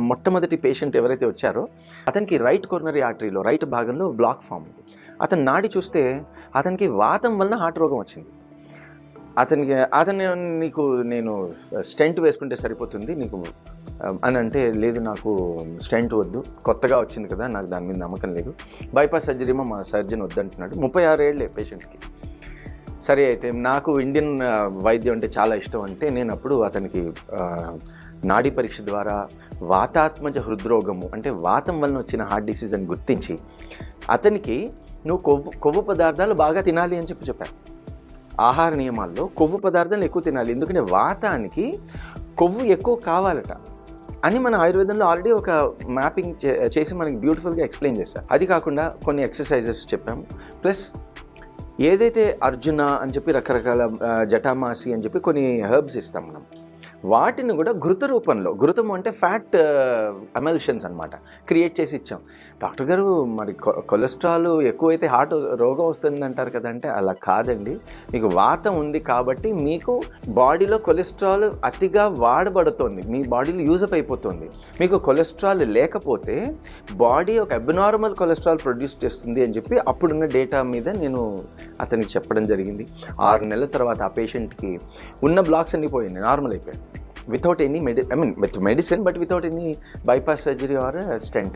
మొట్టమొదటి పేషెంట్ ఎవరైతే వచ్చారో అతనికి రైట్ కొరోనరీ ఆర్టరీలో రైట్ భాగంలో బ్లాక్ ఫామ్ ఉంది. అతని నాడి చూస్తే అతనికి వాతం వలన హార్ట్ రోగం వచ్చింది. అతను నీకు నేను స్టెంట్ వేసుకుంటే సరిపోతుంది నీకు అని అంటే, లేదు నాకు స్టెంట్ వద్దు, కొత్తగా వచ్చింది కదా, నాకు దాని మీద నమ్మకం లేదు, బైపాస్ సర్జరీ మా సర్జన్ వద్దంటున్నాడు. 36 ఏళ్ళే పేషెంట్కి. సరే అయితే నాకు ఇండియన్ వైద్యం అంటే చాలా ఇష్టం అంటే నేను అప్పుడు అతనికి నాడీ పరీక్ష ద్వారా వాతాత్మజ హృద్రోగము అంటే వాతం వలన వచ్చిన హార్ట్ డిసీజ్ అని గుర్తించి అతనికి నువ్వు కొవ్వు పదార్థాలు బాగా తినాలి అని చెప్పాను. ఆహార నియమాల్లో కొవ్వు పదార్థాలు ఎక్కువ తినాలి, ఎందుకంటే వాతానికి కొవ్వు ఎక్కువ కావాలట అని మన ఆయుర్వేదంలో ఆల్రెడీ ఒక మ్యాపింగ్ చేసి మనకి బ్యూటిఫుల్గా ఎక్స్ప్లెయిన్ చేస్తారు. అది కాకుండా కొన్ని ఎక్సర్సైజెస్ చెప్పాము. ప్లస్ ఏదైతే అర్జున అని చెప్పి రకరకాల జటామాసి అని చెప్పి కొన్ని హెర్బ్స్ ఇస్తాం మనం, వాటిని కూడా ఘృత రూపంలో, ఘృతం అంటే ఫ్యాట్ అమల్షన్స్ అనమాట, క్రియేట్ చేసి ఇచ్చాం. డాక్టర్ గారు మరి కొలెస్ట్రాల్ ఎక్కువైతే హార్ట్ రోగం వస్తుంది అంటారు కదంటే, అలా కాదండి, మీకు వాతం ఉంది కాబట్టి మీకు బాడీలో కొలెస్ట్రాల్ అతిగా వాడబడుతుంది, మీ బాడీలో యూజప్ అయిపోతుంది. మీకు కొలెస్ట్రాల్ లేకపోతే బాడీ ఒక అబ్నార్మల్ కొలెస్ట్రాల్ ప్రొడ్యూస్ చేస్తుంది అని చెప్పి అప్పుడున్న డేటా మీద నేను అతనికి చెప్పడం జరిగింది. 6 నెలల తర్వాత ఆ పేషెంట్కి ఉన్న బ్లాక్స్ అన్నీ పోయింది, నార్మల్ అయిపోయాయి, without any with medicine, but without any bypass surgery or a stent.